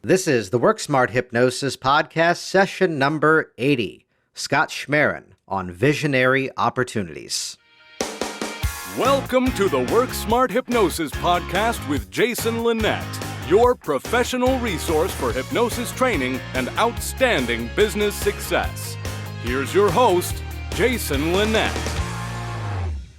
This is the Work Smart Hypnosis podcast, session number 80. Scott Schmaren on visionary opportunities. Welcome to the Work Smart Hypnosis podcast with Jason Linett, your professional resource for hypnosis training and outstanding business success. Here's your host, Jason Linett.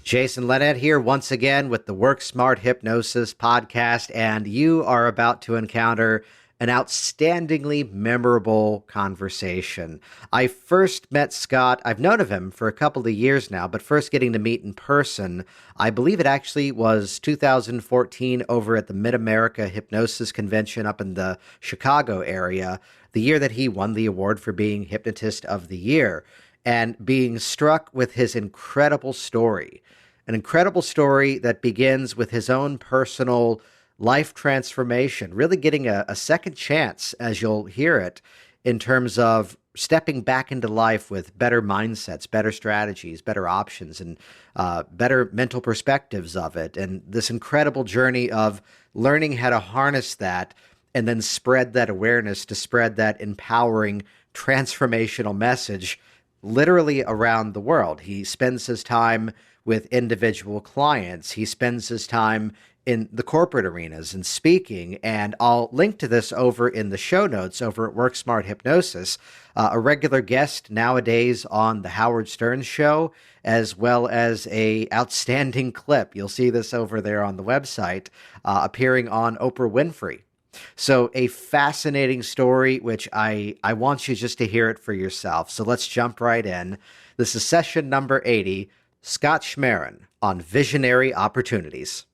Jason Linett here once again with the Work Smart Hypnosis podcast, and you are about to encounter an outstandingly memorable conversation. I first met Scott, I've known of him for a couple of years now, but first getting to meet in person, I believe it actually was 2014 over at the Mid-America Hypnosis Convention up in the Chicago area, the year that he won the award for being Hypnotist of the Year, and being struck with his incredible story. An incredible story that begins with his own personal life transformation, really getting a second chance, as you'll hear it, in terms of stepping back into life with better mindsets, better strategies, better options, and better mental perspectives of it. And this incredible journey of learning how to harness that and then spread that awareness to spread that empowering, transformational message literally around the world. He spends his time with individual clients. He spends his time in the corporate arenas and speaking, and I'll link to this over in the show notes over at Work Smart Hypnosis, a regular guest nowadays on the Howard Stern Show, as well as a outstanding clip. You'll see this over there on the website, appearing on Oprah Winfrey. So a fascinating story, which I want you just to hear it for yourself. So let's jump right in. This is session number 80, Scott Schmaren on visionary opportunities.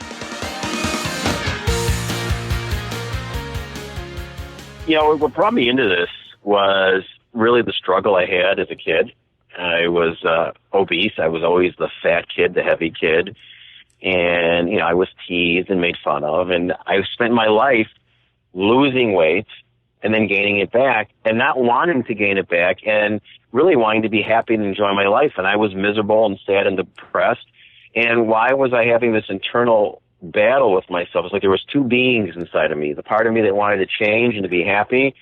You know, what brought me into this was really the struggle I had as a kid. I was obese. I was always the fat kid, the heavy kid. And, you know, I was teased and made fun of. And I spent my life losing weight and then gaining it back and not wanting to gain it back and really wanting to be happy and enjoy my life. And I was miserable and sad and depressed. And why was I having this internal battle with myself? It's like there was two beings inside of me, the part of me that wanted to change and to be happy,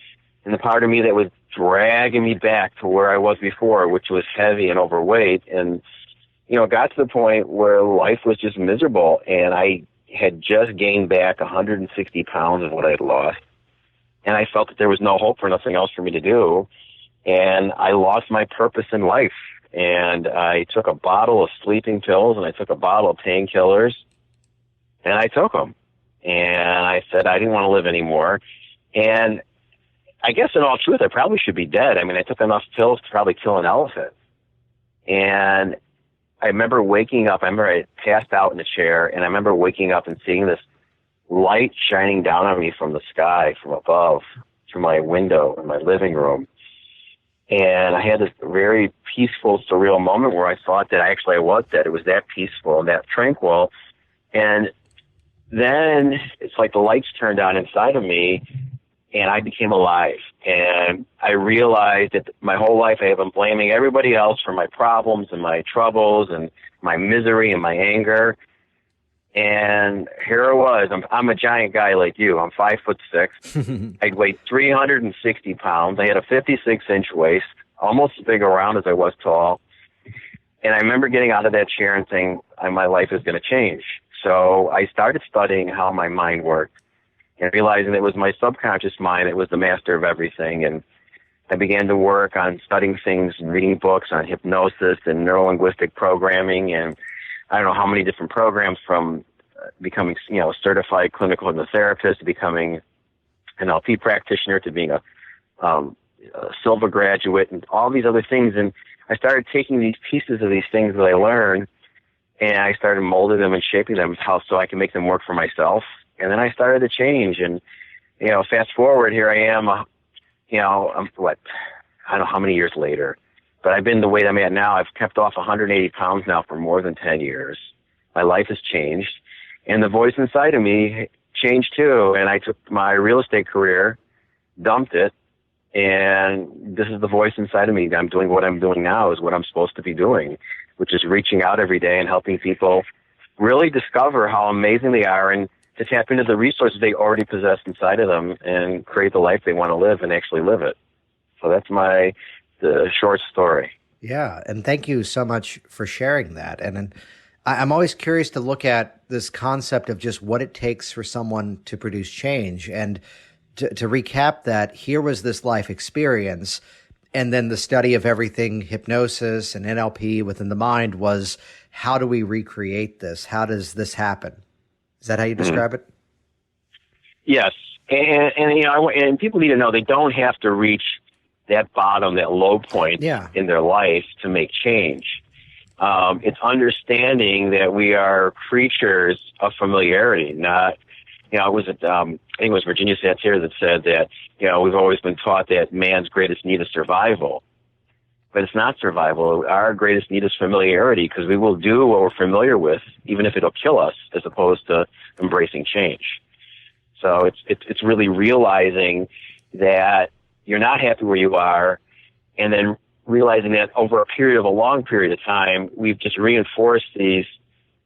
and the part of me that was dragging me back to where I was before, which was heavy and overweight. And, you know, it got to the point where life was just miserable, and I had just gained back 160 pounds of what I had lost, and I felt that there was no hope for nothing else for me to do, and I lost my purpose in life. And I took a bottle of sleeping pills, and I took a bottle of painkillers, and I took them. And I said I didn't want to live anymore. And I guess in all truth, I probably should be dead. I mean, I took enough pills to probably kill an elephant. And I remember waking up. I remember I passed out in a chair, and I remember waking up and seeing this light shining down on me from the sky, from above, through my window in my living room. And I had this very peaceful, surreal moment where I thought that I was dead. It was that peaceful and that tranquil. And then it's like the lights turned on inside of me, and I became alive. And I realized that my whole life I have been blaming everybody else for my problems and my troubles and my misery and my anger. And here I was. I'm a giant guy like you. I'm 5'6". I weighed 360 pounds. I had a 56-inch waist, almost as big around as I was tall. And I remember getting out of that chair and saying, my life is going to change. So I started studying how my mind worked and realizing it was my subconscious mind that was the master of everything. And I began to work on studying things and reading books on hypnosis and neurolinguistic programming, and I don't know how many different programs, from becoming, you know, a certified clinical hypnotherapist to becoming an LP practitioner to being a silver graduate and all these other things. And I started taking these pieces of these things that I learned, and I started molding them and shaping them so I can make them work for myself. And then I started to change. And, you know, fast forward, here I am, I don't know how many years later, but I've been the weight I'm at now. I've kept off 180 pounds now for more than 10 years. My life has changed. And the voice inside of me changed too. And I took my real estate career, dumped it, and this is the voice inside of me. I'm doing what I'm doing now is what I'm supposed to be doing, which is reaching out every day and helping people really discover how amazing they are and to tap into the resources they already possess inside of them and create the life they want to live and actually live it. So that's the short story. Yeah, and thank you so much for sharing that. And I'm always curious to look at this concept of just what it takes for someone to produce change. And to recap that, here was this life experience, and then the study of everything hypnosis and NLP within the mind was, how do we recreate this? How does this happen? Is that how you describe it? Yes, and people need to know they don't have to reach that bottom, that low point in their life to make change. It's understanding that we are creatures of familiarity, not, I think it was Virginia Satir that said that, we've always been taught that man's greatest need is survival. But it's not survival. Our greatest need is familiarity, because we will do what we're familiar with, even if it'll kill us, as opposed to embracing change. So it's really realizing that you're not happy where you are, and then realizing that over a long period of time, we've just reinforced these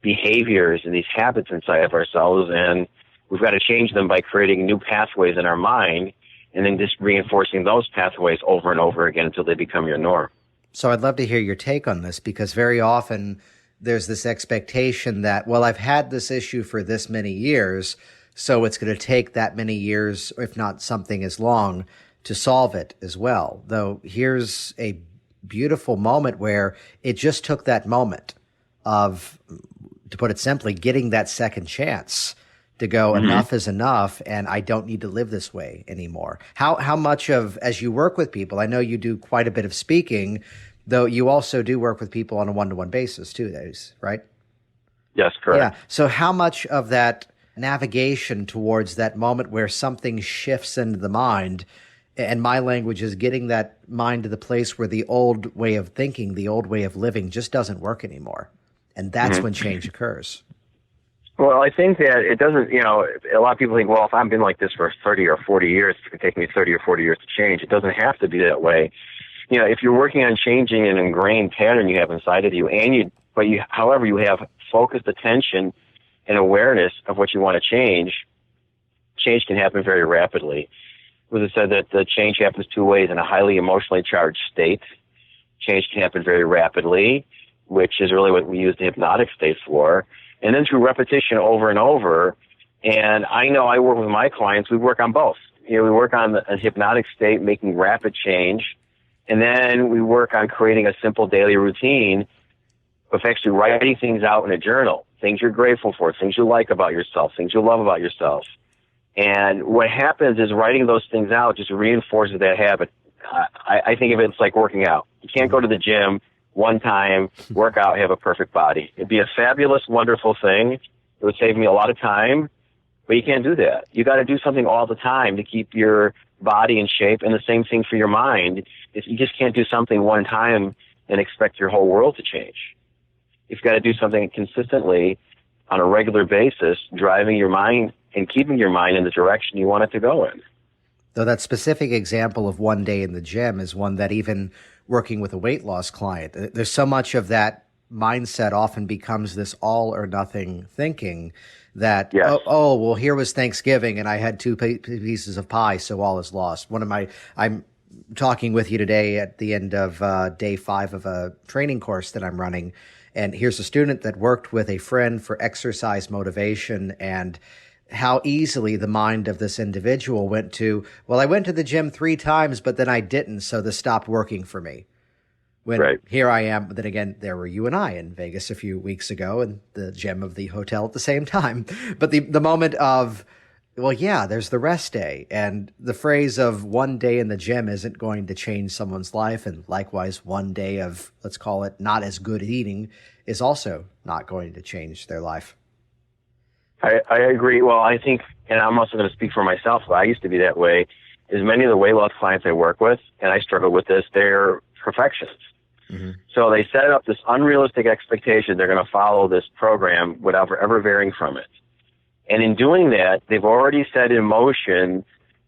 behaviors and these habits inside of ourselves, and we've got to change them by creating new pathways in our mind, and then just reinforcing those pathways over and over again until they become your norm. So I'd love to hear your take on this, because very often there's this expectation that, well, I've had this issue for this many years, so it's going to take that many years, if not something as long, to solve it as well. Though here's a beautiful moment where it just took that moment of, to put it simply, getting that second chance to go, enough is enough, and I don't need to live this way anymore. How much of, as you work with people, I know you do quite a bit of speaking, though you also do work with people on a one-to-one basis too, right? Yes, correct. Yeah. So how much of that navigation towards that moment where something shifts into the mind, and my language is getting that mind to the place where the old way of thinking, the old way of living just doesn't work anymore. And that's when change occurs. Well, I think that it doesn't, a lot of people think, well, if I've been like this for 30 or 40 years, it's going to take me 30 or 40 years to change. It doesn't have to be that way. If you're working on changing an ingrained pattern you have inside of you, however, you have focused attention and awareness of what you want to change can happen very rapidly. It was said that the change happens two ways: in a highly emotionally charged state. Change can happen very rapidly, which is really what we use the hypnotic state for. And then through repetition over and over. And I know I work with my clients, we work on both. We work on a hypnotic state, making rapid change. And then we work on creating a simple daily routine of actually writing things out in a journal, things you're grateful for, things you like about yourself, things you love about yourself. And what happens is writing those things out just reinforces that habit. I think of it like working out. You can't go to the gym one time, work out, have a perfect body. It'd be a fabulous, wonderful thing. It would save me a lot of time, but you can't do that. You got to do something all the time to keep your body in shape, and the same thing for your mind. You just can't do something one time and expect your whole world to change. You've got to do something consistently on a regular basis, driving your mind and keeping your mind in the direction you want it to go in. Though that specific example of one day in the gym is one that, even working with a weight loss client, there's so much of that mindset often becomes this all or nothing thinking that, yes. well, here was Thanksgiving and I had two pieces of pie, so all is lost. I'm talking with you today at the end of day 5 of a training course that I'm running. And here's a student that worked with a friend for exercise motivation, and how easily the mind of this individual went to, well, I went to the gym 3 times, but then I didn't, so this stopped working for me. When Here I am, but then again, there were you and I in Vegas a few weeks ago in the gym of the hotel at the same time. But the moment of, well, yeah, there's the rest day. And the phrase of one day in the gym isn't going to change someone's life. And likewise, one day of, let's call it, not as good eating is also not going to change their life. I agree. Well, I think, and I'm also going to speak for myself, I used to be that way, is many of the weight loss clients I work with, and I struggle with this, they're perfectionists. Mm-hmm. So they set up this unrealistic expectation they're going to follow this program without ever varying from it. And in doing that, they've already set in motion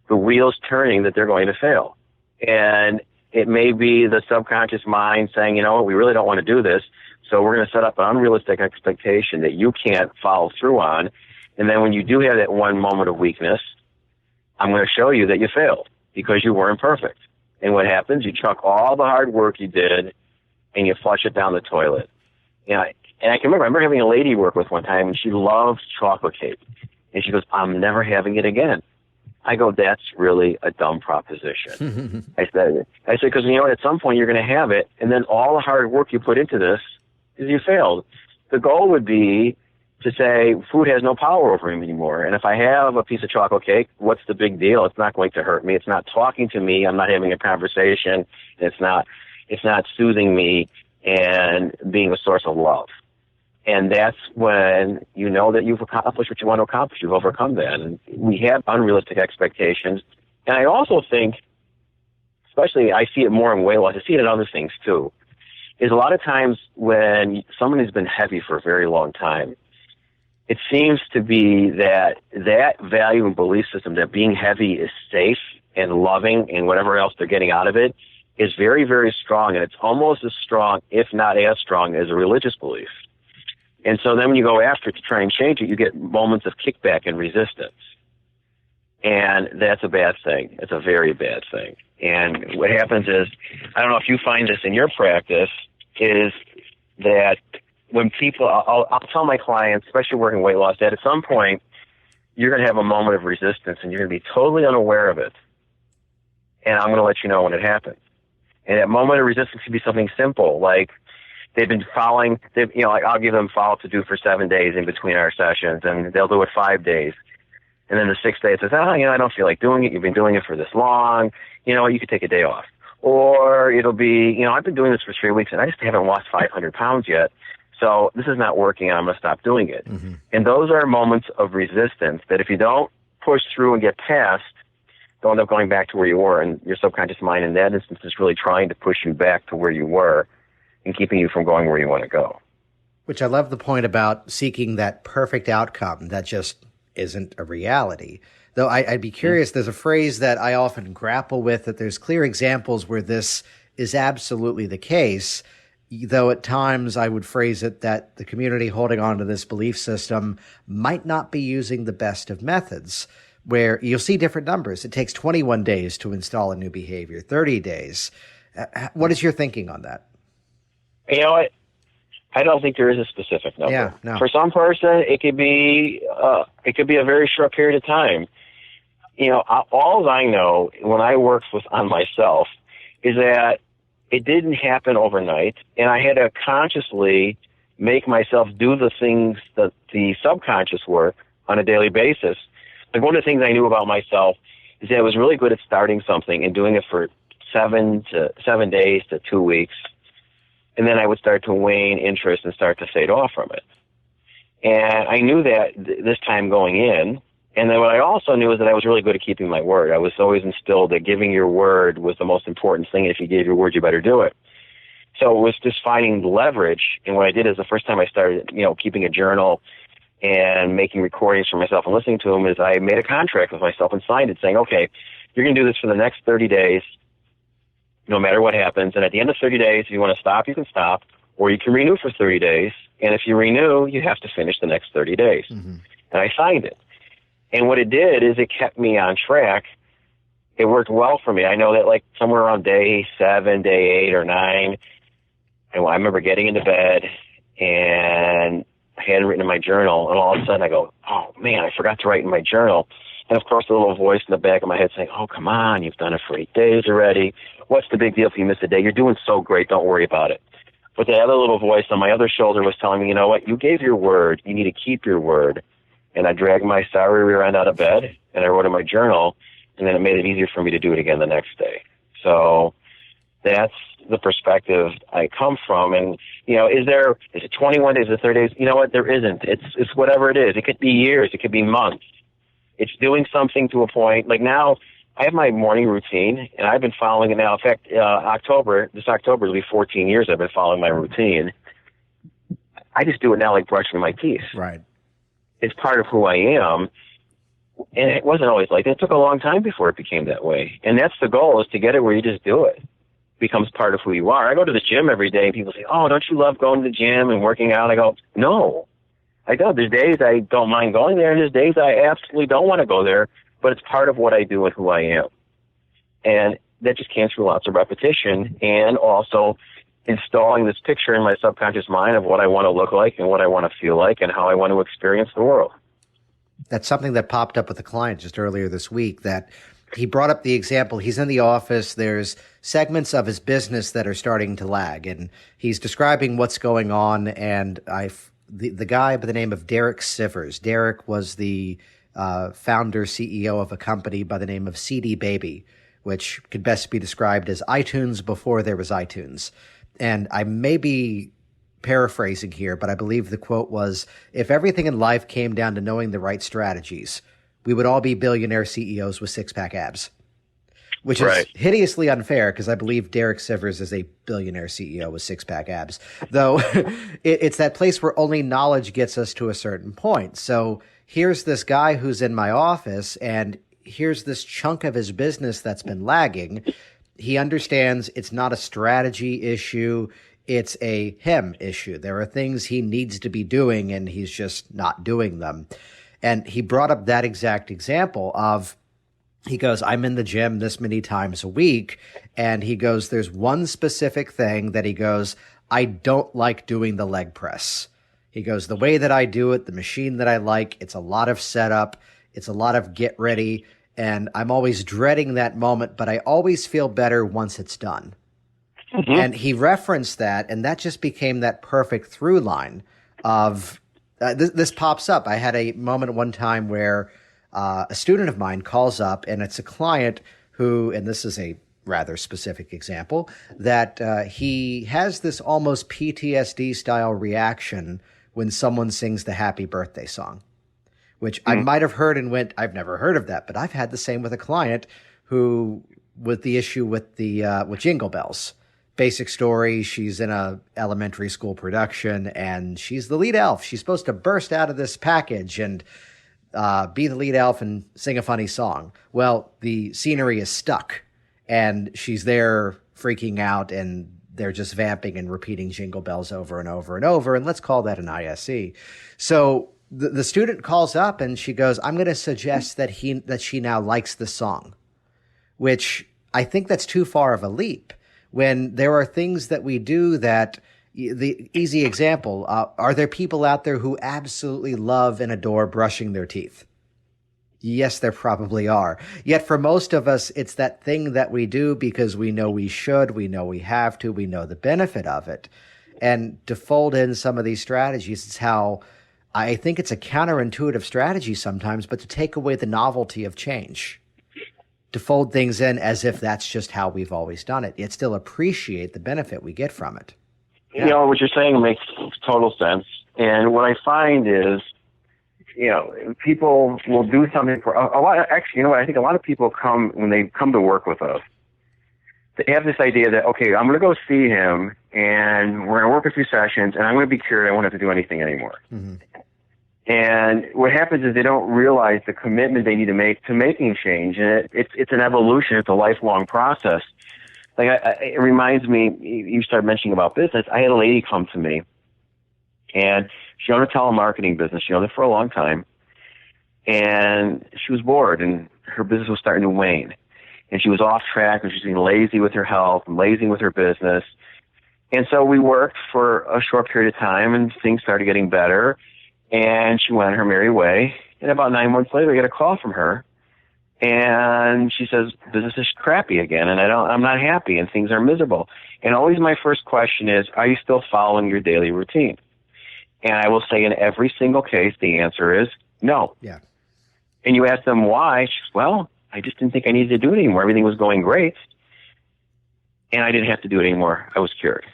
the wheels turning that they're going to fail. And it may be the subconscious mind saying, you know what, we really don't want to do this, so we're going to set up an unrealistic expectation that you can't follow through on. And then when you do have that one moment of weakness, I'm going to show you that you failed because you weren't perfect. And what happens? You chuck all the hard work you did and you flush it down the toilet. And I can remember having a lady work with one time, and she loved chocolate cake. And she goes, I'm never having it again. I go, that's really a dumb proposition. I said, because you know what, at some point you're going to have it, and then all the hard work you put into this is you failed. The goal would be to say food has no power over me anymore. And if I have a piece of chocolate cake, what's the big deal? It's not going to hurt me. It's not talking to me. I'm not having a conversation. It's not soothing me and being a source of love. And that's when you know that you've accomplished what you want to accomplish. You've overcome that. And we have unrealistic expectations. And I also think, especially I see it more in weight loss, I see it in other things too, is a lot of times when someone has been heavy for a very long time, it seems to be that value and belief system that being heavy is safe and loving and whatever else they're getting out of it is very, very strong. And it's almost as strong, if not as strong, as a religious belief. And so then when you go after it to try and change it, you get moments of kickback and resistance. And that's a bad thing. It's a very bad thing. And what happens is, I don't know if you find this in your practice, is that when people, I'll tell my clients, especially working weight loss, that at some point you're going to have a moment of resistance and you're going to be totally unaware of it. And I'm going to let you know when it happens. And that moment of resistance could be something simple, like they've been following, like I'll give them follow-up to do for 7 days in between our sessions, and they'll do it 5 days. And then the 6th day it says, I don't feel like doing it. You've been doing it for this long. You could take a day off. Or it'll be, I've been doing this for 3 weeks and I just haven't lost 500 pounds yet. So this is not working and I'm going to stop doing it. Mm-hmm. And those are moments of resistance that if you don't push through and get past, they'll end up going back to where you were. And your subconscious mind in that instance is really trying to push you back to where you were and keeping you from going where you want to go. Which I love the point about seeking that perfect outcome that just isn't a reality. Though I'd be curious, there's a phrase that I often grapple with, that there's clear examples where this is absolutely the case, though at times I would phrase it that the community holding on to this belief system might not be using the best of methods, where you'll see different numbers. It takes 21 days to install a new behavior, 30 days. What is your thinking on that? You know what? I don't think there is a specific number. Yeah, no. For some person, it could be a very short period of time. All I know when I worked on myself is that it didn't happen overnight, and I had to consciously make myself do the things, the subconscious work on a daily basis. Like one of the things I knew about myself is that I was really good at starting something and doing it for 7 days to 2 weeks. And then I would start to wane interest and start to fade off from it. And I knew that this time going in. And then what I also knew is that I was really good at keeping my word. I was always instilled that giving your word was the most important thing. If you gave your word, you better do it. So it was just finding leverage. And what I did is the first time I started, keeping a journal and making recordings for myself and listening to them, is I made a contract with myself and signed it saying, okay, you're going to do this for the next 30 days. No matter what happens. And at the end of 30 days, if you want to stop, you can stop, or you can renew for 30 days. And if you renew, you have to finish the next 30 days. Mm-hmm. And I signed it. And what it did is it kept me on track. It worked well for me. I know that like somewhere around day 7, day 8 or 9, and I remember getting into bed and I had it written in my journal, and all of a sudden I go, oh man, I forgot to write in my journal. And of course, the little voice in the back of my head saying, oh, come on, you've done it for 8 days already. What's the big deal if you miss a day? You're doing so great. Don't worry about it. But the other little voice on my other shoulder was telling me, you know what? You gave your word. You need to keep your word. And I dragged my sorry rear end out of bed, and I wrote in my journal, and then it made it easier for me to do it again the next day. So that's the perspective I come from. And, is it 21 days or 30 days? You know what? There isn't. It's whatever it is. It could be years. It could be months. It's doing something to a point. Like now, I have my morning routine, and I've been following it now. In fact, this October will be 14 years I've been following my routine. I just do it now like brushing my teeth. Right. It's part of who I am, and it wasn't always like that. It took a long time before it became that way. And that's the goal, is to get it where you just do it. It becomes part of who you are. I go to the gym every day, and people say, oh, don't you love going to the gym and working out? I go, no. I don't. There's days I don't mind going there, and there's days I absolutely don't want to go there, but it's part of what I do and who I am. And that just came through lots of repetition and also installing this picture in my subconscious mind of what I want to look like and what I want to feel like and how I want to experience the world. That's something that popped up with a client just earlier this week, that he brought up the example. He's in the office. There's segments of his business that are starting to lag, and he's describing what's going on. And the guy by the name of Derek Sivers. Derek was the founder, CEO of a company by the name of CD Baby, which could best be described as iTunes before there was iTunes. And I may be paraphrasing here, but I believe the quote was, if everything in life came down to knowing the right strategies, we would all be billionaire CEOs with six-pack abs, which is hideously unfair because I believe Derek Sivers is a billionaire CEO with six-pack abs, though it's that place where only knowledge gets us to a certain point. So here's this guy who's in my office, and here's this chunk of his business that's been lagging. He understands it's not a strategy issue. It's a him issue. There are things he needs to be doing, and he's just not doing them. And he brought up that exact example of, he goes, I'm in the gym this many times a week. And he goes, there's one specific thing that he goes, I don't like doing the leg press. He goes, the way that I do it, the machine that I like, it's a lot of setup. It's a lot of get ready. And I'm always dreading that moment, but I always feel better once it's done. Mm-hmm. And he referenced that, and that just became that perfect through line of this pops up. I had a moment one time where a student of mine calls up, and it's a client who, and this is a rather specific example, that he has this almost PTSD style reaction when someone sings the happy birthday song, which I might have heard and went, I've never heard of that. But I've had the same with a client who, with the issue with the with Jingle Bells. Basic story, she's in a elementary school production, and she's the lead elf. She's supposed to burst out of this package and be the lead elf and sing a funny song. Well, the scenery is stuck, and she's there freaking out, and they're just vamping and repeating Jingle Bells over and over and over, and let's call that an ISE. So the student calls up, and she goes, I'm going to suggest that she now likes the song, which I think that's too far of a leap. When there are things that we do that, the easy example, are there people out there who absolutely love and adore brushing their teeth? Yes, there probably are. Yet for most of us, it's that thing that we do because we know we should, we know we have to, we know the benefit of it. And to fold in some of these strategies, it's how I think it's a counterintuitive strategy sometimes, but to take away the novelty of change. To fold things in as if that's just how we've always done it, yet still appreciate the benefit we get from it. Yeah. You know, what you're saying makes total sense. And what I find is, people will do something for a lot. Actually, I think a lot of people when they come to work with us, they have this idea that, okay, I'm going to go see him and we're going to work a few sessions and I'm going to be cured. I won't have to do anything anymore. Mm-hmm. And what happens is they don't realize the commitment they need to make to making change. And it's an evolution. It's a lifelong process. Like it reminds me, you started mentioning about business. I had a lady come to me, and she owned a telemarketing business. She owned it for a long time. And she was bored, and her business was starting to wane. And she was off track, and she was being lazy with her health and lazy with her business. And so we worked for a short period of time, and things started getting better. And she went her merry way. And about 9 months later, I get a call from her. And she says, business is crappy again, and I'm not happy, and things are miserable. And always my first question is, are you still following your daily routine? And I will say in every single case, the answer is no. Yeah. And you ask them why. She says, well, I just didn't think I needed to do it anymore. Everything was going great. And I didn't have to do it anymore. I was cured.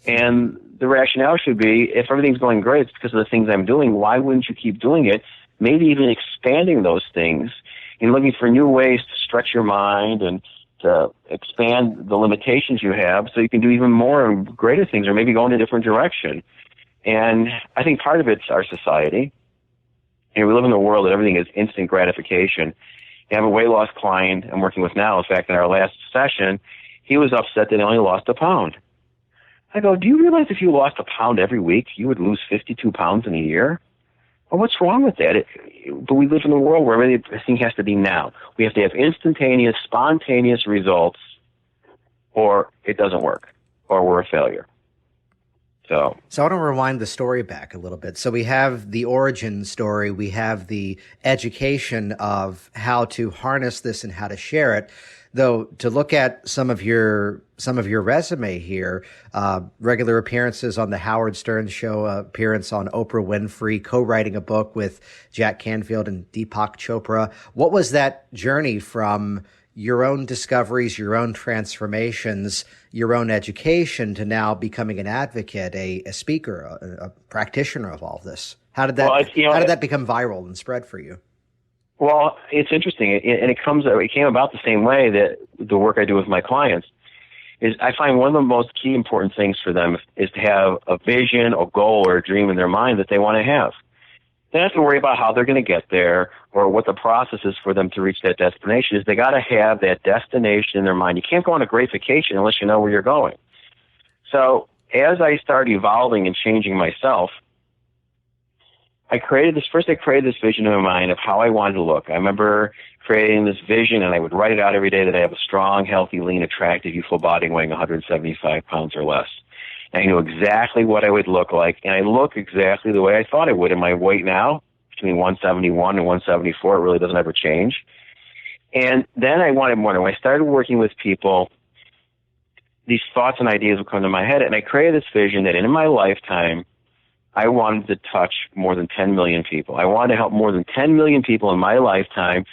And the rationale should be, if everything's going great, it's because of the things I'm doing. Why wouldn't you keep doing it? Maybe even expanding those things and looking for new ways to stretch your mind and to expand the limitations you have so you can do even more and greater things, or maybe go in a different direction. And I think part of it's our society. We live in a world that everything is instant gratification. You have a weight loss client I'm working with now. In fact, in our last session, he was upset that he only lost a pound. I go, do you realize if you lost a pound every week, you would lose 52 pounds in a year? well, what's wrong with that? But we live in a world where everything has to be now. We have to have instantaneous, spontaneous results, or it doesn't work, or we're a failure. So I want to rewind the story back a little bit. So we have the origin story, we have the education of how to harness this and how to share it. Though to look at some of your resume here, regular appearances on the Howard Stern Show, appearance on Oprah Winfrey, co-writing a book with Jack Canfield and Deepak Chopra. What was that journey from your own discoveries, your own transformations, your own education to now becoming an advocate, a speaker, a practitioner of all of this? How did that how did that become viral and spread for you? Well, it's interesting, and it came about the same way that the work I do with my clients is I find one of the most key important things for them is to have a vision, a goal, or a dream in their mind that they want to have. They don't have to worry about how they're going to get there or what the process is for them to reach that destination. Is they got to have that destination in their mind. You can't go on a great vacation unless you know where you're going. So as I started evolving and changing myself, I created this vision in my mind of how I wanted to look. I remember creating this vision, and I would write it out every day that I have a strong, healthy, lean, attractive, youthful body weighing 175 pounds or less. And I knew exactly what I would look like, and I look exactly the way I thought I would. And my weight now, between 171 and 174, it really doesn't ever change. And then I wanted more. When I started working with people, these thoughts and ideas would come to my head, and I created this vision that in my lifetime, I wanted to touch more than 10 million people. I wanted to help more than 10 million people in my lifetime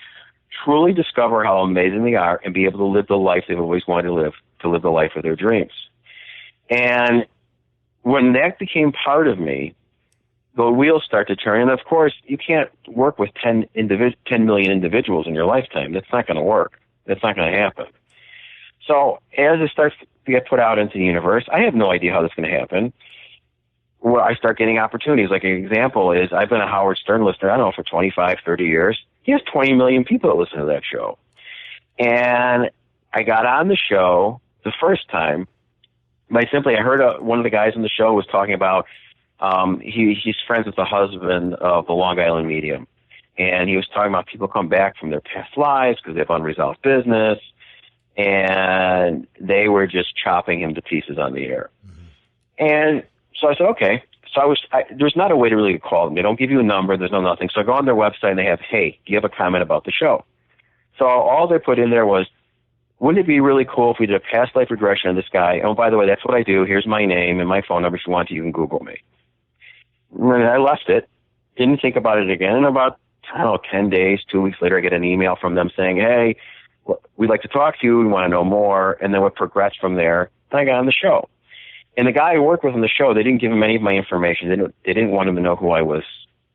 truly discover how amazing they are and be able to live the life they've always wanted to live the life of their dreams. And when that became part of me, the wheels start to turn. And of course, you can't work with 10 million individuals in your lifetime. That's not going to work. That's not going to happen. So as it starts to get put out into the universe, I have no idea how that's going to happen. Well, I start getting opportunities. Like an example is I've been a Howard Stern listener, I don't know, for 25, 30 years. He has 20 million people that listen to that show. And I got on the show the first time by simply, I heard one of the guys on the show was talking about, he's friends with the husband of the Long Island medium. And he was talking about people come back from their past lives because they have unresolved business. And they were just chopping him to pieces on the air. Mm-hmm. And so I said, okay. So there's not a way to really call them. They don't give you a number. There's no nothing. So I go on their website and they have, hey, do you have a comment about the show? So all they put in there was, wouldn't it be really cool if we did a past life regression of this guy? Oh, by the way, that's what I do. Here's my name and my phone number. If you want to, you can Google me. And I left it. Didn't think about it again. And about, 10 days, 2 weeks later, I get an email from them saying, hey, we'd like to talk to you. We want to know more. And then what progressed from there, I got on the show. And the guy I worked with on the show, they didn't give him any of my information. They didn't want him to know who I was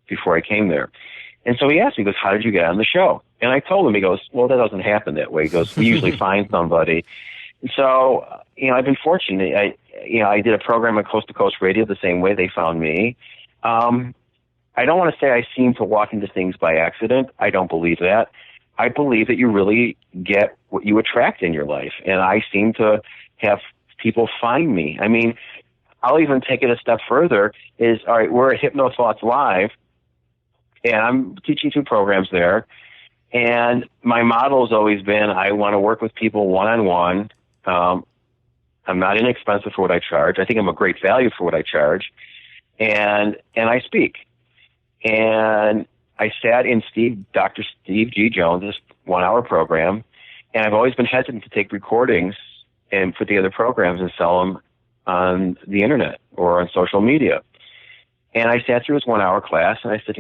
before I came there. And so he asked me, he goes, how did you get on the show? And I told him, he goes, well, that doesn't happen that way. He goes, we usually find somebody. And so, I've been fortunate. I did a program on Coast to Coast Radio the same way they found me. I don't want to say I seem to walk into things by accident. I don't believe that. I believe that you really get what you attract in your life. And I seem to have people find me. I mean, I'll even take it a step further is, all right, we're at Hypno Thoughts Live, and I'm teaching 2 programs there. And my model has always been, I want to work with people one-on-one. I'm not inexpensive for what I charge. I think I'm a great value for what I charge. And I speak. And I sat in Dr. Steve G. Jones' 1-hour program, and I've always been hesitant to take recordings and put together programs and sell them on the internet or on social media. And I sat through his 1-hour class, and I said,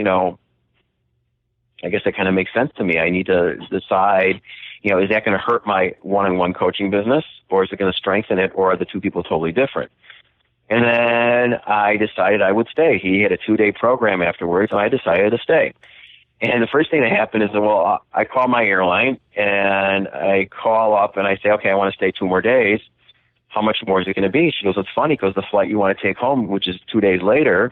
I guess that kind of makes sense to me. I need to decide, is that going to hurt my one-on-one coaching business, or is it going to strengthen it, or are the 2 people totally different? And then I decided I would stay. He had a 2-day program afterwards, and I decided to stay. And the first thing that happened is, I call my airline, and I call up, and I say, okay, I want to stay 2 more days. How much more is it going to be? She goes, it's funny because the flight you want to take home, which is 2 days later,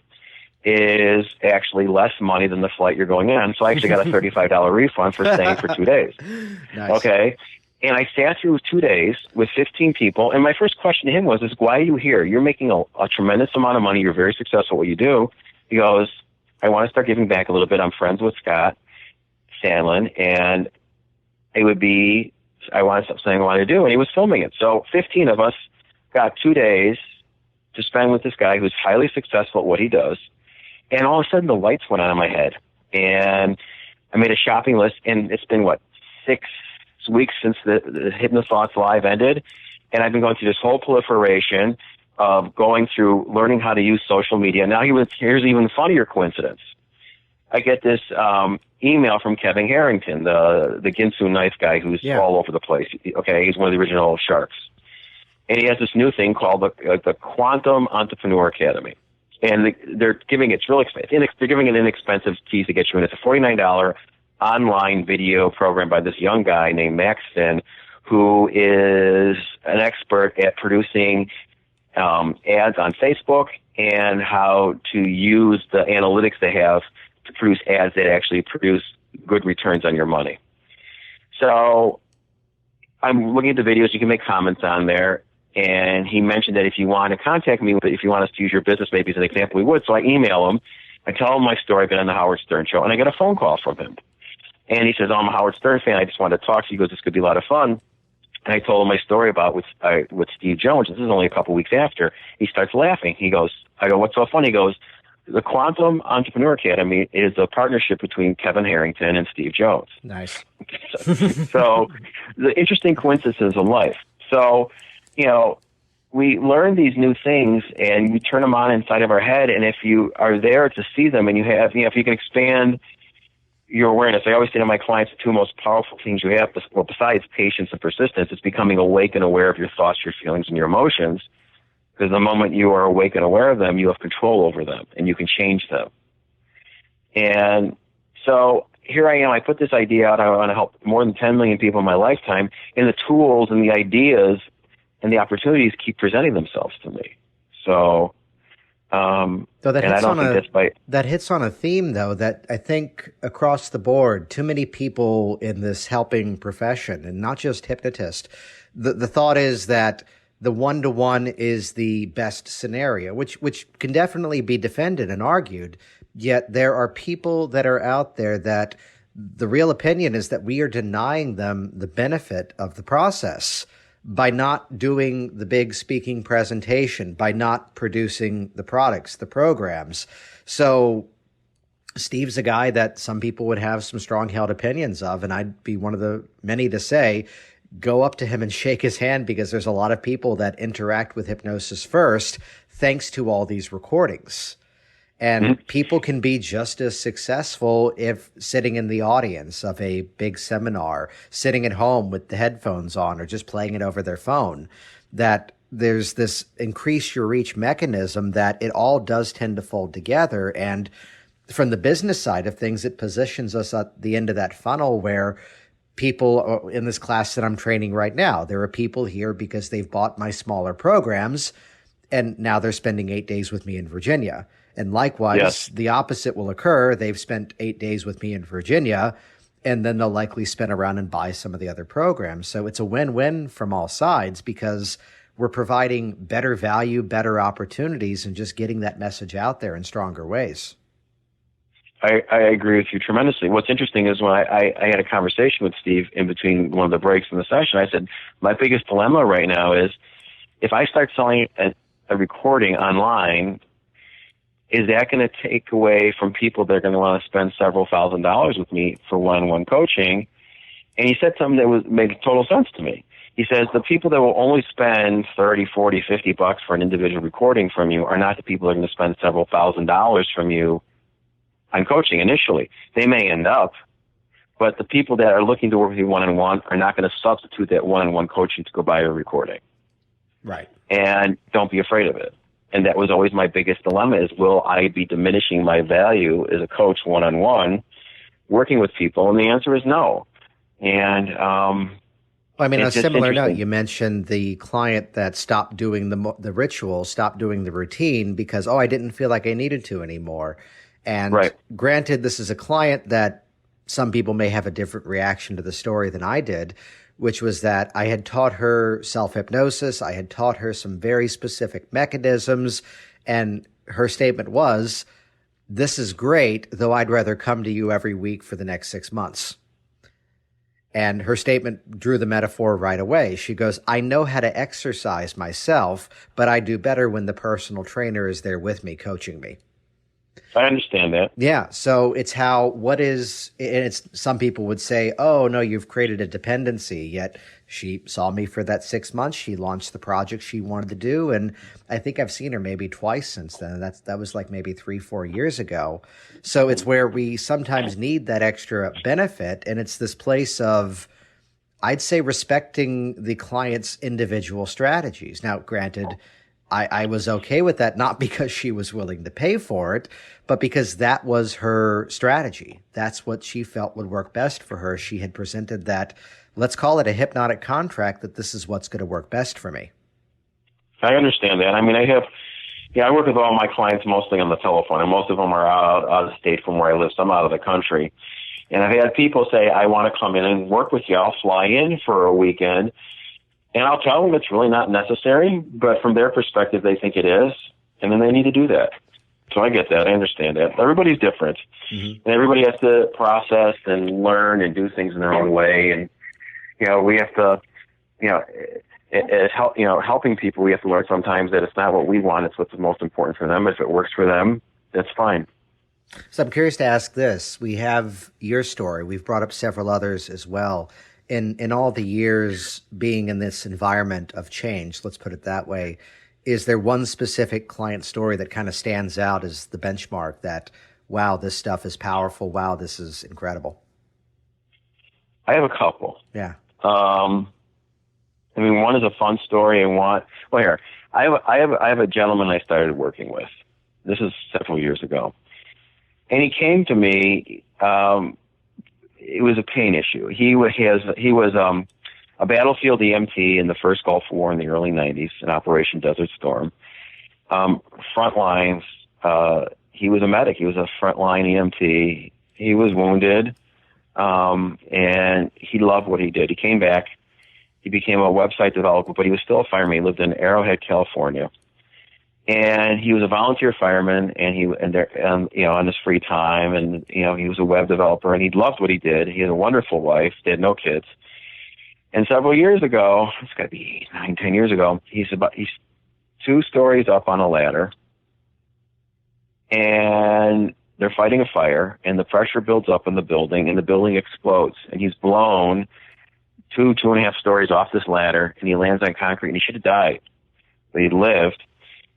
is actually less money than the flight you're going on. So I actually got a $35 refund for staying for 2 days. Nice. Okay. And I sat through 2 days with 15 people. And my first question to him was, why are you here? You're making a tremendous amount of money. You're very successful at what you do. He goes, I want to start giving back a little bit. I'm friends with Scott Schmaren, and it would be, I wanted something I wanted to do, and he was filming it. So 15 of us got 2 days to spend with this guy who's highly successful at what he does. And all of a sudden the lights went on in my head, and I made a shopping list, and it's been 6 weeks since the Hypnothoughts Live ended. And I've been going through this whole proliferation of going through learning how to use social media. Now here's an even funnier coincidence. I get this email from Kevin Harrington, the Ginsu knife guy who's all over the place. Okay, he's one of the original sharks. And he has this new thing called the Quantum Entrepreneur Academy. And they're giving it's really expensive. They're giving an inexpensive fee to get you in. It's a $49 online video program by this young guy named Max Finn, who is an expert at producing ads on Facebook and how to use the analytics they have to produce ads that actually produce good returns on your money. So I'm looking at the videos. You can make comments on there. And he mentioned that if you want to contact me, if you want us to use your business maybe as an example, we would. So I email him. I tell him my story. I've been on the Howard Stern show. And I get a phone call from him. And he says, I'm a Howard Stern fan. I just wanted to talk to you. He goes, this could be a lot of fun. And I told him my story about with Steve Jones. This is only a couple weeks after. He starts laughing. I go, what's so funny? He goes, the Quantum Entrepreneur Academy is a partnership between Kevin Harrington and Steve Jones. Nice. So the interesting coincidences of life. So, we learn these new things and we turn them on inside of our head. And if you are there to see them and you have, if you can expand your awareness, I always say to my clients, the two most powerful things you have, besides patience and persistence, is becoming awake and aware of your thoughts, your feelings, and your emotions. Because the moment you are awake and aware of them, you have control over them and you can change them. And so here I am. I put this idea out. I want to help more than 10 million people in my lifetime. And the tools and the ideas and the opportunities keep presenting themselves to me. So, that hits on a theme, though, that I think across the board, too many people in this helping profession, and not just hypnotists, the thought is that the one-to-one is the best scenario, which can definitely be defended and argued. Yet there are people that are out there that the real opinion is that we are denying them the benefit of the process by not doing the big speaking presentation, by not producing the products, the programs. So Steve's a guy that some people would have some strong held opinions of, and I'd be one of the many to say, go up to him and shake his hand, because there's a lot of people that interact with hypnosis first thanks to all these recordings. And people can be just as successful if sitting in the audience of a big seminar, sitting at home with the headphones on, or just playing it over their phone, that there's this increase your reach mechanism that it all does tend to fold together. And from the business side of things, it positions us at the end of that funnel where people in this class that I'm training right now, there are people here because they've bought my smaller programs, and now they're spending 8 days with me in Virginia. And likewise, the opposite will occur. They've spent 8 days with me in Virginia, and then they'll likely spin around and buy some of the other programs. So it's a win-win from all sides, because we're providing better value, better opportunities, and just getting that message out there in stronger ways. I agree with you tremendously. What's interesting is when I had a conversation with Steve in between one of the breaks in the session, I said, my biggest dilemma right now is if I start selling a recording online, is that going to take away from people that are going to want to spend several $1,000s with me for one-on-one coaching? And he said something that made total sense to me. He says the people that will only spend $30, $40, $50 for an individual recording from you are not the people that are going to spend several $1,000s from you on coaching initially. They may end up, but the people that are looking to work with you one-on-one are not going to substitute that one-on-one coaching to go buy a recording. Right. And don't be afraid of it. And that was always my biggest dilemma, is will I be diminishing my value as a coach one-on-one working with people? And the answer is no. And I mean, on a similar note, you mentioned the client that stopped doing the ritual, stopped doing the routine because, I didn't feel like I needed to anymore. And granted, this is a client that some people may have a different reaction to the story than I did, which was that I had taught her self-hypnosis. I had taught her some very specific mechanisms. And her statement was, This is great, though I'd rather come to you every week for the next 6 months. And her statement drew the metaphor right away. She goes, I know how to exercise myself, but I do better when the personal trainer is there with me, coaching me. I understand that. Yeah. So it's some people would say, oh, no, you've created a dependency. Yet she saw me for that 6 months. She launched the project she wanted to do. And I think I've seen her maybe twice since then. That was like maybe 3-4 years ago. So it's where we sometimes need that extra benefit. And it's this place of, I'd say, respecting the client's individual strategies. Now, granted, I was okay with that, not because she was willing to pay for it, but because that was her strategy. That's what she felt would work best for her. She had presented that, let's call it a hypnotic contract, that this is what's going to work best for me. I understand that. I mean, I work with all my clients mostly on the telephone, and most of them are out of state from where I live. Some out of the country. And I've had people say, I want to come in and work with you. I'll fly in for a weekend. And I'll tell them it's really not necessary, but from their perspective, they think it is, and then they need to do that. So I get that. I understand that. Everybody's different, and everybody has to process and learn and do things in their own way. And we have to, helping people, we have to learn sometimes that it's not what we want; it's what's most important for them. If it works for them, that's fine. So I'm curious to ask this. We have your story. We've brought up several others as well. In all the years being in this environment of change, let's put it that way, is there one specific client story that kind of stands out as the benchmark that, wow, this stuff is powerful. Wow, this is incredible? I have a couple. Yeah. One is a fun story, and I have a gentleman I started working with. This is several years ago, and he came to me. It was a pain issue. He was a battlefield EMT in the first Gulf War in the early 90s, in Operation Desert Storm. Front lines. He was a medic. He was a frontline EMT. He was wounded, and he loved what he did. He came back. He became a website developer, but he was still a fireman. He lived in Arrowhead, California. And he was a volunteer fireman, and on his free time, and he was a web developer, and he loved what he did. He had a wonderful wife. They had no kids. And several years ago, it's got to be 9-10 years ago, he's 2 stories up on a ladder, and they're fighting a fire, and the pressure builds up in the building, and the building explodes, and he's blown 2.5 stories off this ladder, and he lands on concrete, and he should have died, but he lived.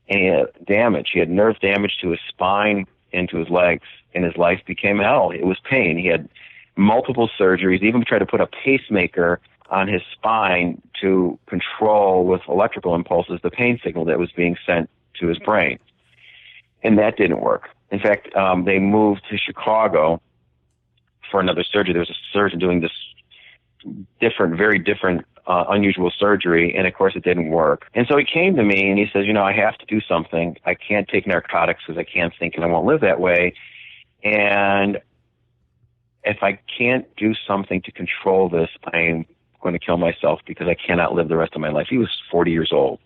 And he had damage. He had nerve damage to his spine and to his legs, and his life became hell. It was pain. He had multiple surgeries, even tried to put a pacemaker on his spine to control with electrical impulses the pain signal that was being sent to his brain. And that didn't work. In fact, they moved to Chicago for another surgery. There was a surgeon doing this very different, unusual surgery, and of course it didn't work. And so he came to me and he says, I have to do something. I can't take narcotics because I can't think and I won't live that way. And if I can't do something to control this, I'm going to kill myself because I cannot live the rest of my life. He was 40 years old.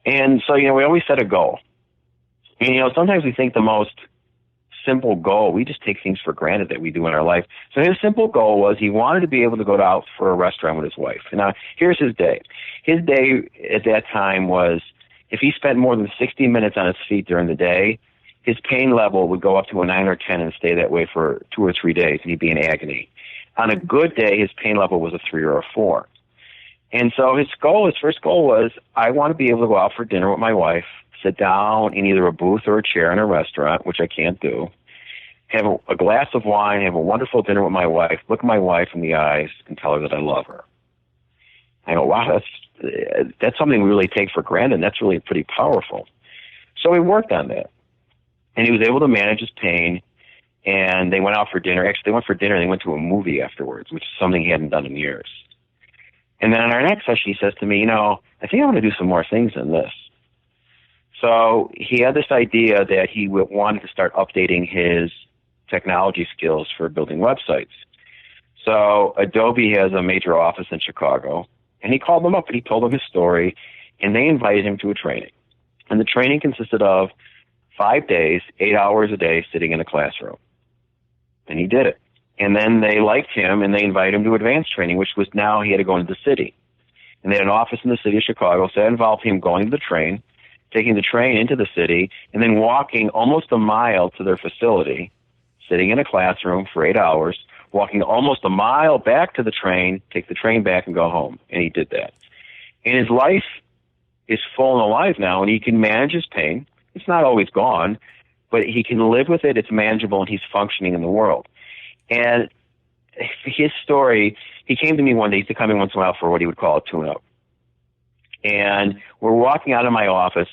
And so, we always set a goal. And, sometimes we think the most simple goal, we just take things for granted that we do in our life. So his simple goal was he wanted to be able to go out for a restaurant with his wife. And now, here's his day. His day at that time was, if he spent more than 60 minutes on his feet during the day, his pain level would go up to a 9 or 10 and stay that way for 2 or 3 days, and he'd be in agony. On a good day, his pain level was a 3 or a 4. And so his first goal was, I want to be able to go out for dinner with my wife, sit down in either a booth or a chair in a restaurant, which I can't do, have a glass of wine, have a wonderful dinner with my wife, look my wife in the eyes, and tell her that I love her. I go, wow, that's something we really take for granted, and that's really pretty powerful. So he worked on that, and he was able to manage his pain, and they went out for dinner. Actually, they went for dinner, and they went to a movie afterwards, which is something he hadn't done in years. And then on our next session, he says to me, I think I want to do some more things than this. So he had this idea that he wanted to start updating his technology skills for building websites. So Adobe has a major office in Chicago, and he called them up and he told them his story, and they invited him to a training. And the training consisted of 5 days, 8 hours a day, sitting in a classroom. And he did it. And then they liked him, and they invited him to advanced training, which was now he had to go into the city. And they had an office in the city of Chicago, so that involved him going to the train, taking the train into the city, and then walking almost a mile to their facility, sitting in a classroom for 8 hours, walking almost a mile back to the train, take the train back, and go home. And he did that. And his life is full and alive now, and he can manage his pain. It's not always gone, but he can live with it. It's manageable, and he's functioning in the world. And his story, he came to me one day. He used to come in once in a while for what he would call a tune-up. And we're walking out of my office,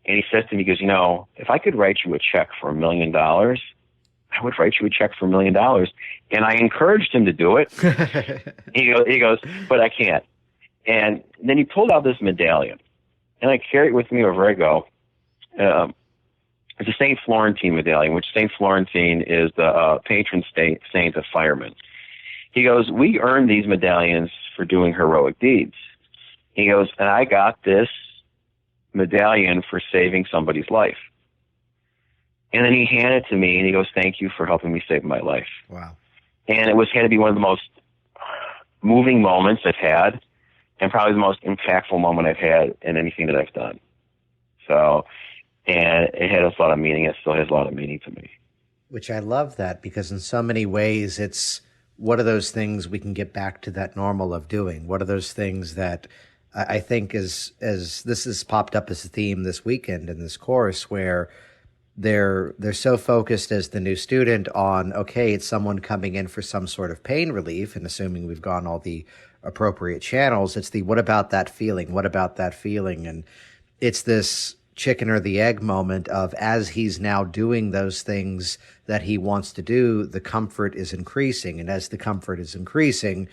and he says to me, he goes, if I could write you a check for $1 million, I would write you a check for $1 million. And I encouraged him to do it. He goes, but I can't. And then he pulled out this medallion, and I carry it with me wherever I go. It's a St. Florentine medallion, which St. Florentine is the patron saint of firemen. He goes, we earned these medallions for doing heroic deeds. He goes, and I got this medallion for saving somebody's life. And then he handed it to me, and he goes, thank you for helping me save my life. Wow. And it had to be one of the most moving moments I've had, and probably the most impactful moment I've had in anything that I've done. So, and it had a lot of meaning. It still has a lot of meaning to me. Which I love that, because in so many ways, it's what are those things we can get back to that normal of doing? What are those things that I think as this has popped up as a theme this weekend in this course, where they're so focused as the new student on, okay, it's someone coming in for some sort of pain relief, and assuming we've gone all the appropriate channels, it's the what about that feeling? What about that feeling? And it's this chicken or the egg moment of, as he's now doing those things that he wants to do, the comfort is increasing. And as the comfort is increasing,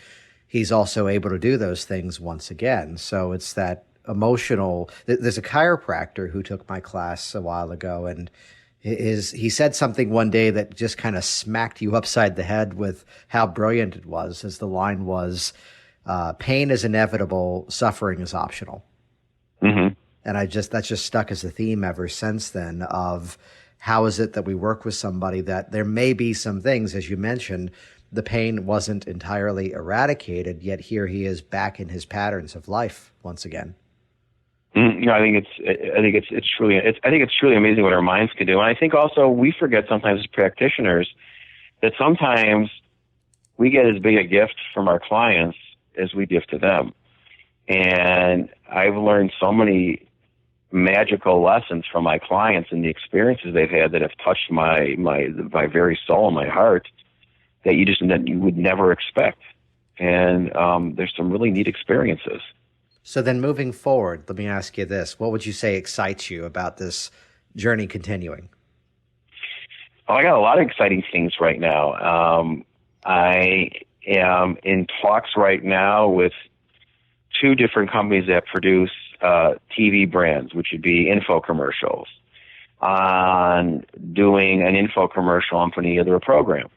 he's also able to do those things once again. So it's that emotional. There's a chiropractor who took my class a while ago, and he said something one day that just kind of smacked you upside the head with how brilliant it was, as the line was, pain is inevitable, suffering is optional. Mm-hmm. And that's just stuck as a theme ever since then, of how is it that we work with somebody that there may be some things, as you mentioned, the pain wasn't entirely eradicated, yet here he is back in his patterns of life once again. I think it's truly amazing what our minds can do. And I think also we forget sometimes as practitioners that sometimes we get as big a gift from our clients as we give to them. And I've learned so many magical lessons from my clients and the experiences they've had that have touched my very soul and my heart that you would never expect. And there's some really neat experiences. So then moving forward, let me ask you this. What would you say excites you about this journey continuing? Oh, I got a lot of exciting things right now. I am in talks right now with 2 different companies that produce TV brands, which would be info commercials, on doing an info commercial on putting together a program.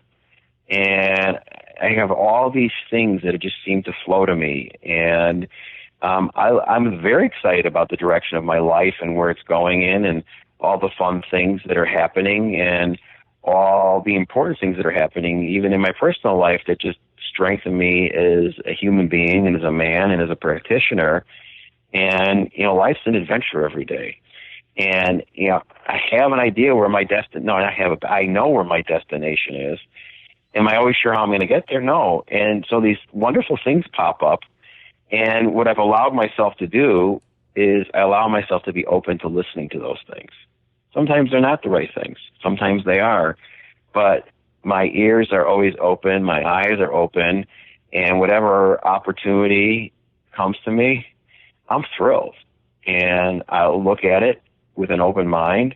And I have all these things that just seem to flow to me. And I'm very excited about the direction of my life and where it's going in, and all the fun things that are happening, and all the important things that are happening, even in my personal life, that just strengthen me as a human being and as a man and as a practitioner. And, life's an adventure every day. And, I have an idea where my I know where my destination is. Am I always sure how I'm going to get there? No. And so these wonderful things pop up. And what I've allowed myself to do is I allow myself to be open to listening to those things. Sometimes they're not the right things. Sometimes they are. But my ears are always open. My eyes are open. And whatever opportunity comes to me, I'm thrilled. And I'll look at it with an open mind.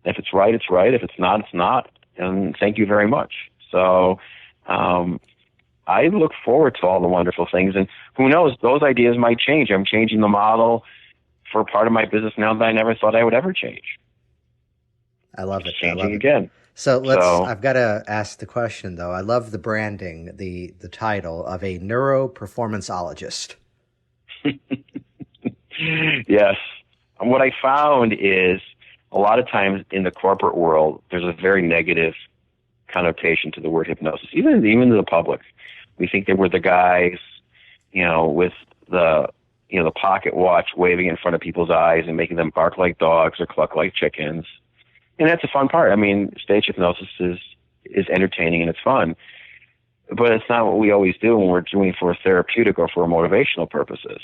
If it's right, it's right. If it's not, it's not. And thank you very much. So I look forward to all the wonderful things. And who knows, those ideas might change. I'm changing the model for part of my business now that I never thought I would ever change. I love it. Changing again. So I've got to ask the question, though. I love the branding, the title of a neuroperformanceologist. Yes. What I found is a lot of times in the corporate world, there's a very negative connotation to the word hypnosis, even to the public. We think that we're the guys, with the pocket watch waving in front of people's eyes and making them bark like dogs or cluck like chickens. And that's a fun part. I mean, stage hypnosis is entertaining and it's fun, but it's not what we always do when we're doing for therapeutic or for motivational purposes.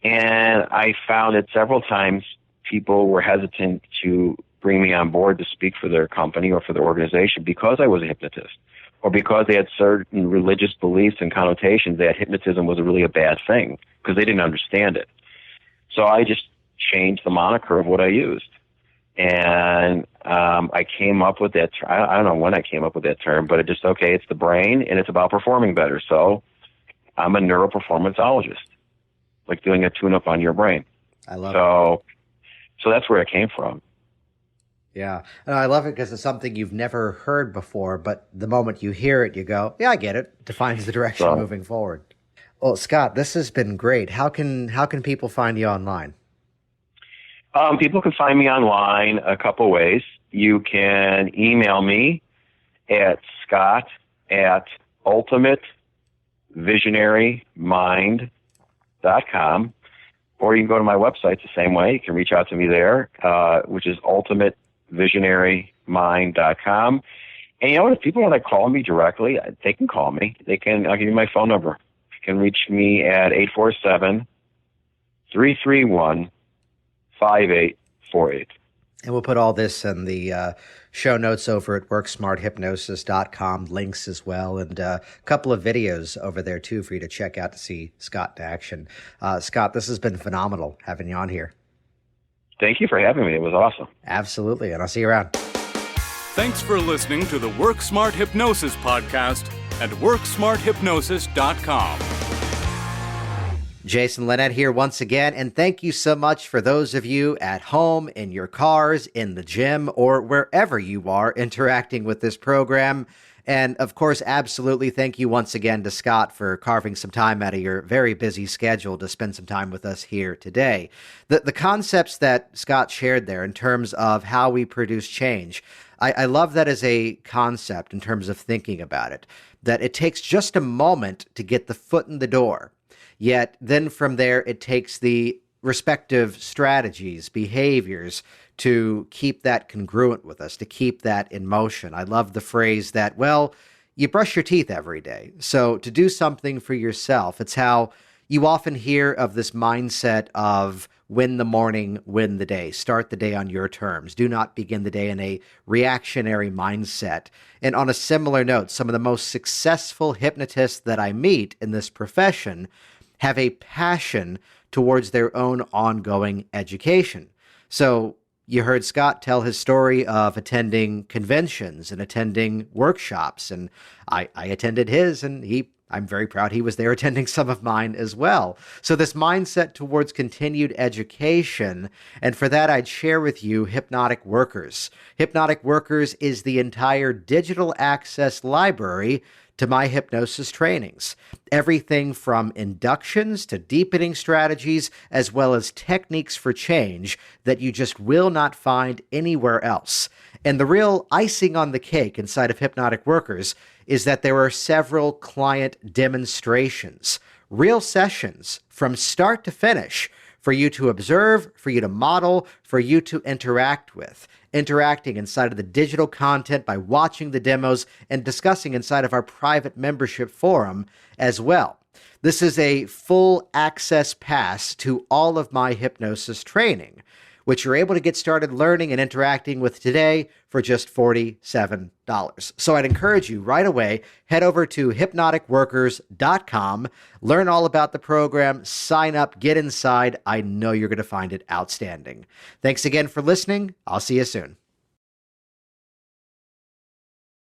And I found that several times people were hesitant to bring me on board to speak for their company or for their organization because I was a hypnotist, or because they had certain religious beliefs and connotations that hypnotism was really a bad thing because they didn't understand it. So I just changed the moniker of what I used. And I came up with that. I don't know when I came up with that term, but it's the brain and it's about performing better. So I'm a neuroperformanceologist, like doing a tune-up on your brain. I love it. So that's where it came from. Yeah. And I love it because it's something you've never heard before, but the moment you hear it, you go, yeah, I get it. It defines the direction moving forward. Well, Scott, this has been great. How can people find you online? People can find me online a couple ways. You can email me at scott@ultimatevisionarymind.com, or you can go to my website the same way. You can reach out to me there, which is ultimatevisionarymind.com. And if people want to call me directly, they can call me. I'll give you my phone number. You can reach me at 847-331-5848. And we'll put all this in the show notes over at worksmarthypnosis.com, links as well, and a couple of videos over there too for you to check out to see Scott in action. Scott, this has been phenomenal having you on here. Thank you for having me. It was awesome. Absolutely, and I'll see you around. Thanks for listening to the Work Smart Hypnosis podcast at worksmarthypnosis.com. Jason Linett here once again, and thank you so much for those of you at home, in your cars, in the gym, or wherever you are interacting with this program. And of course, absolutely thank you once again to Scott for carving some time out of your very busy schedule to spend some time with us here today. The concepts that Scott shared there in terms of how we produce change, I love that as a concept in terms of thinking about it, that it takes just a moment to get the foot in the door. Yet then from there, it takes the respective strategies, behaviors to keep that congruent with us, to keep that in motion. I love the phrase that, well, you brush your teeth every day. So to do something for yourself, it's how you often hear of this mindset of win the morning, win the day, start the day on your terms. Do not begin the day in a reactionary mindset. And on a similar note, some of the most successful hypnotists that I meet in this profession have a passion towards their own ongoing education. So you heard Scott tell his story of attending conventions and attending workshops, and I attended his, and I'm very proud he was there attending some of mine as well. So this mindset towards continued education, and for that I'd share with you Hypnotic Workers. Hypnotic Workers is the entire digital access library to my hypnosis trainings. Everything from inductions to deepening strategies, as well as techniques for change that you just will not find anywhere else. And the real icing on the cake inside of Hypnotic Workers is that there are several client demonstrations, real sessions from start to finish for you to observe, for you to model, for you to interact with. Interacting inside of the digital content by watching the demos and discussing inside of our private membership forum as well. This is a full access pass to all of my hypnosis training, which you're able to get started learning and interacting with today for just $47. So I'd encourage you right away, head over to hypnoticworkers.com, learn all about the program, sign up, get inside. I know you're going to find it outstanding. Thanks again for listening. I'll see you soon.